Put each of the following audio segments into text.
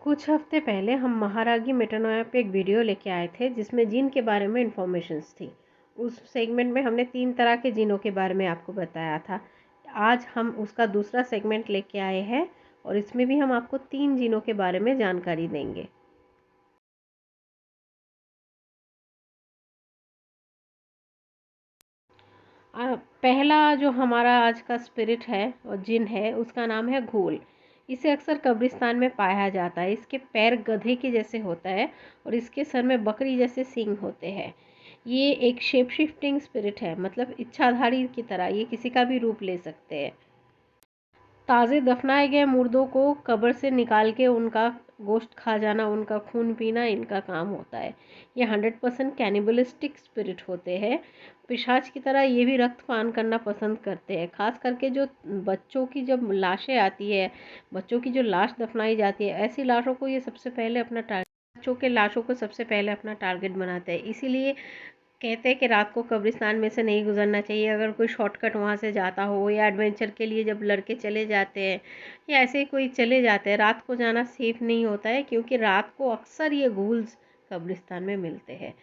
कुछ हफ्ते पहले हम महारागी मेटानोया पे एक वीडियो लेके आए थे जिसमें जिन के बारे में इंफॉर्मेशंस थी। उस सेगमेंट में हमने 3 तरह के जिनों के बारे में आपको बताया था। आज हम उसका दूसरा सेगमेंट लेके आए हैं और इसमें भी हम आपको 3 जिनों के बारे में जानकारी देंगे। पहला जो हमारा आज का स्पिरिट है और जिन है उसका नाम है घोल। इसे अक्सर कब्रिस्तान में पाया जाता है। इसके पैर गधे के जैसे होता है और इसके सर में बकरी जैसे सींग होते हैं। ये एक शेप शिफ्टिंग स्पिरिट है, मतलब इच्छाधारी की तरह ये किसी का भी रूप ले सकते हैं। ताज़े दफनाए गए मुर्दों को कब्र से निकाल के उनका गोश्त खा जाना, उनका खून पीना इनका काम होता है। ये 100% कैनिबलिस्टिक स्पिरिट होते हैं। पिशाच की तरह ये भी रक्त पान करना पसंद करते हैं। खास करके जो बच्चों की जब लाशें आती है, बच्चों की जो लाश दफनाई जाती है, ऐसी लाशों को ये सबसे पहले अपना बच्चों के लाशों को सबसे पहले अपना टारगेट बनाते हैं। इसीलिए कहते हैं कि रात को कब्रिस्तान में से नहीं गुजरना चाहिए। अगर कोई शॉर्टकट वहाँ से जाता हो या एडवेंचर के लिए जब लड़के चले जाते हैं या ऐसे ही कोई चले जाते हैं, रात को जाना सेफ नहीं होता है, क्योंकि रात को अक्सर ये घूल्स कब्रिस्तान में मिलते हैं।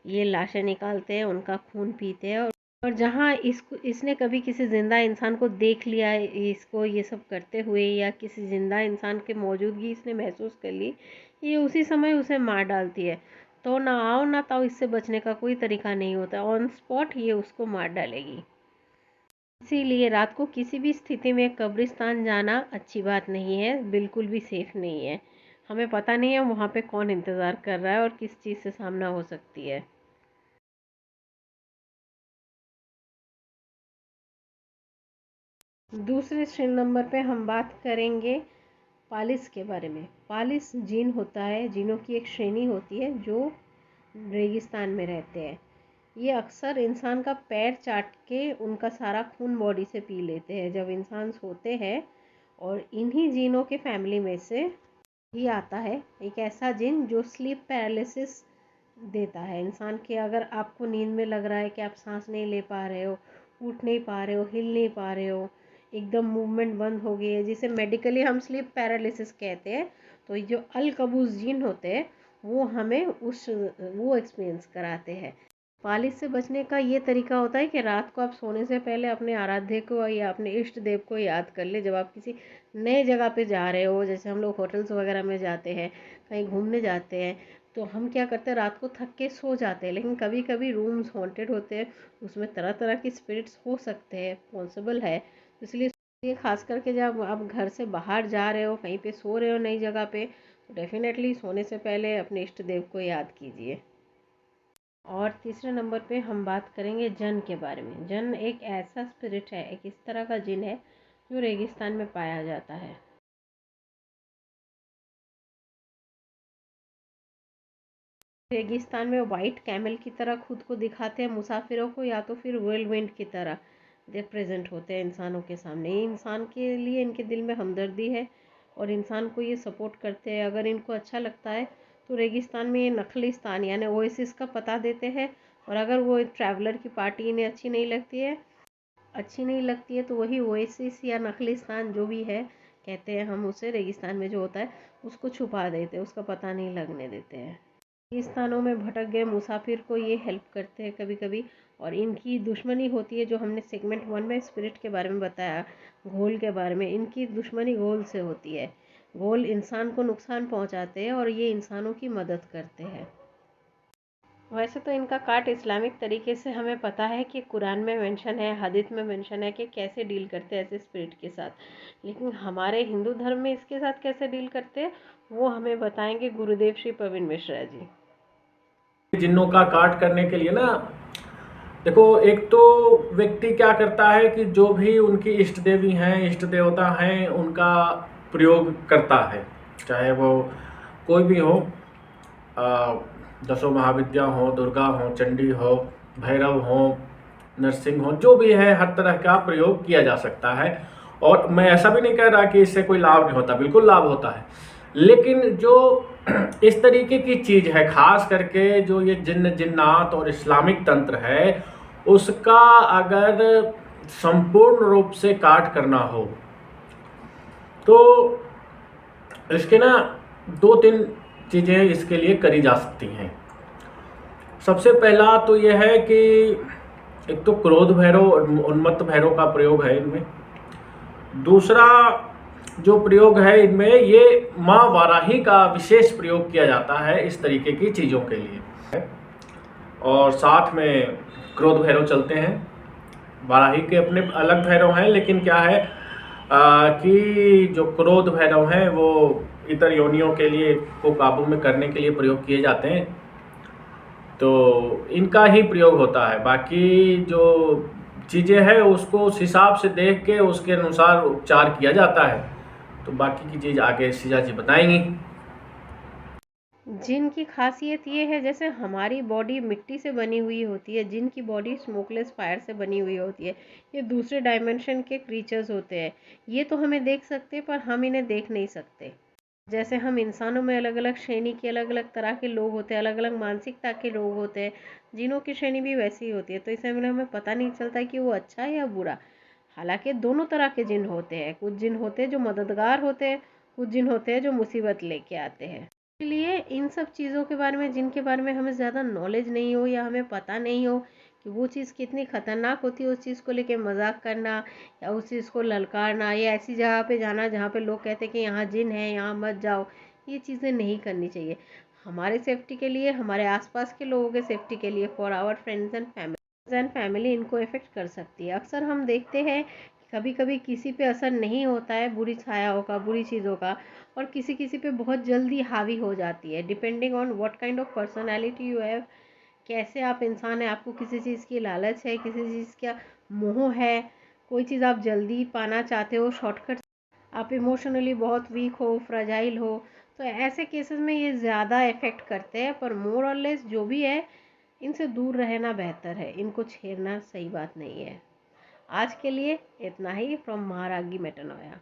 ये लाशें निकालते हैं, उनका खून पीते हैं और जहाँ इसने कभी किसी ज़िंदा इंसान को देख लिया है, इसको ये सब करते हुए, या किसी ज़िंदा इंसान की मौजूदगी इसने महसूस कर ली, ये उसी समय उसे मार डालती है। तो ना आओ ना ताओ, इससे बचने का कोई तरीका नहीं होता। ऑन स्पॉट ये उसको मार डालेगी। इसीलिए रात को किसी भी स्थिति में कब्रिस्तान जाना अच्छी बात नहीं है, बिल्कुल भी सेफ नहीं है। हमें पता नहीं है वहाँ पे कौन इंतज़ार कर रहा है और किस चीज़ से सामना हो सकती है। दूसरे नंबर पे हम बात करेंगे पालिस के बारे में। पालिस जीन होता है, जीनों की एक श्रेणी होती है जो रेगिस्तान में रहते हैं। ये अक्सर इंसान का पैर चाट के उनका सारा खून बॉडी से पी लेते हैं जब इंसान सोते हैं। और इन्हीं जीनों के फैमिली में से ही आता है एक ऐसा जिन जो स्लीप पैरालिसिस देता है इंसान के। अगर आपको नींद में लग रहा है कि आप सांस नहीं ले पा रहे हो, उठ नहीं पा रहे हो, हिल नहीं पा रहे हो, एकदम मूवमेंट बंद हो गई है, जिसे मेडिकली हम स्लीप पैरालिसिस कहते हैं, तो ये जो अल कबूस जिन होते हैं वो हमें वो एक्सपीरियंस कराते हैं। पालिस से बचने का ये तरीका होता है कि रात को आप सोने से पहले अपने आराध्य को या अपने इष्ट देव को याद कर ले। जब आप किसी नए जगह पे जा रहे हो, जैसे हम लोग होटल्स वगैरह में जाते हैं, कहीं घूमने जाते हैं, तो हम क्या करते हैं, रात को थक के सो जाते हैं। लेकिन कभी कभी रूम्स हॉन्टेड होते हैं, उसमें तरह तरह की स्पिरिट्स हो सकते हैं, पॉसिबल है। इसलिए खास करके जब आप घर से बाहर जा रहे हो, कहीं पे सो रहे हो नई जगह पे, तो डेफिनेटली सोने से पहले अपने इष्ट देव को याद कीजिए। और तीसरे नंबर पे हम बात करेंगे जन के बारे में। जन एक ऐसा स्पिरिट है, एक इस तरह का जिन है जो रेगिस्तान में पाया जाता है। रेगिस्तान में वाइट कैमल की तरह खुद को दिखाते हैं मुसाफिरों को, या तो फिर व्हर्लविंड की तरह प्रेजेंट होते हैं इंसानों के सामने। ये इंसान के लिए इनके दिल में हमदर्दी है और इंसान को ये सपोर्ट करते हैं। अगर इनको अच्छा लगता है तो रेगिस्तान में ये नखलिस्तान यानी ओएसिस का पता देते हैं, और अगर वो ट्रैवलर की पार्टी इन्हें अच्छी नहीं लगती है तो वही ओएसिस या नखलिस्तान जो भी है, कहते हैं हम उसे, रेगिस्तान में जो होता है उसको छुपा देते हैं, उसका पता नहीं लगने देते हैं। स्थानों में भटक गए मुसाफिर को ये हेल्प करते हैं कभी कभी। और इनकी दुश्मनी होती है, जो हमने सेगमेंट 1 में स्पिरिट के बारे में बताया, घोल के बारे में, इनकी दुश्मनी घोल से होती है। घोल इंसान को नुकसान पहुंचाते हैं और ये इंसानों की मदद करते हैं। वैसे तो इनका काट इस्लामिक तरीके से हमें पता है कि कुरान में मेंशन है, हदीस में मेंशन है कि कैसे डील करते हैं ऐसे स्पिरिट के साथ, लेकिन हमारे हिंदू धर्म में इसके साथ कैसे डील करते हैं वो हमें बताएंगे गुरुदेव श्री प्रवीण मिश्रा जी। जिन्नों का काट करने के लिए ना, देखो, एक तो व्यक्ति क्या करता है कि जो भी उनकी इष्ट देवी हैं, इष्ट देवता हैं, उनका प्रयोग करता है। चाहे वो कोई भी हो, दसों महाविद्या हो, दुर्गा हो, चंडी हो, भैरव हो, नरसिंह हो, जो भी है, हर तरह का प्रयोग किया जा सकता है। और मैं ऐसा भी नहीं कह रहा कि इससे कोई लाभ नहीं होता, बिल्कुल लाभ होता है। लेकिन जो इस तरीके की चीज़ है, खास करके जो ये जिन्नात और इस्लामिक तंत्र है, उसका अगर संपूर्ण रूप से काट करना हो तो इसके ना 2-3 चीज़ें इसके लिए करी जा सकती हैं। सबसे पहला तो यह है कि एक तो क्रोध भैरव और उन्मत्त भैरव का प्रयोग है इनमें। दूसरा जो प्रयोग है इनमें, ये माँ वाराही का विशेष प्रयोग किया जाता है इस तरीके की चीज़ों के लिए। और साथ में क्रोध भैरव चलते हैं। वाराही के अपने अलग भैरव हैं, लेकिन क्या है कि जो क्रोध भैरव हैं वो इतर योनियों के लिए को काबू में करने के लिए प्रयोग किए जाते हैं, तो इनका ही प्रयोग होता है। बाकी जो चीज़ें हैं उसको उस हिसाब से देख के उसके अनुसार उपचार किया जाता है। तो बाकी की चीज़ आगे शीजा जी बताएंगी। जिन की खासियत ये है, जैसे हमारी बॉडी मिट्टी से बनी हुई होती है, जिन की बॉडी स्मोकलेस फायर से बनी हुई होती है। ये दूसरे डायमेंशन के क्रीचर्स होते हैं। ये तो हमें देख सकते हैं पर हम इन्हें देख नहीं सकते। जैसे हम इंसानों में अलग अलग श्रेणी के अलग अलग तरह के लोग होते हैं, अलग अलग मानसिकता के लोग होते हैं। जिनों की श्रेणी भी वैसी ही होती है, तो इससे हमें पता नहीं चलता कि वो अच्छा है या बुरा। हालांकि दोनों तरह के जिन होते हैं। कुछ जिन होते हैं जो मददगार होते हैं, कुछ जिन होते हैं जो मुसीबत लेके आते हैं। इसलिए इन सब चीज़ों के बारे में, जिनके बारे में हमें ज़्यादा नॉलेज नहीं हो या हमें पता नहीं हो कि वो चीज़ कितनी खतरनाक होती है, उस चीज़ को लेके मजाक करना या उस चीज़ को ललकारना या ऐसी जगह पे जाना जहाँ पे लोग कहते हैं कि यहाँ जिन है, यहाँ मत जाओ, ये चीज़ें नहीं करनी चाहिए। हमारे सेफ्टी के लिए, हमारे आसपास के लोगों के सेफ्टी के लिए, for our friends and family इनको इफ़ेक्ट कर सकती है। अक्सर हम देखते हैं कभी कभी किसी पे असर नहीं होता है बुरी छायाओं का, बुरी चीज़ों का, और किसी किसी पे बहुत जल्दी हावी हो जाती है, depending on what kind of personality you have. कैसे आप इंसान हैं, आपको किसी चीज़ की लालच है, किसी चीज़ का मोह है, कोई चीज़ आप जल्दी पाना चाहते हो, शॉर्टकट, आप इमोशनली बहुत वीक हो, फ्रजाइल हो, तो ऐसे केसेस में ये ज़्यादा इफ़ेक्ट करते हैं। पर मोर और लेस जो भी है, इनसे दूर रहना बेहतर है, इनको छेड़ना सही बात नहीं है। आज के लिए इतना ही फ्रॉम महारागी मेटानोया।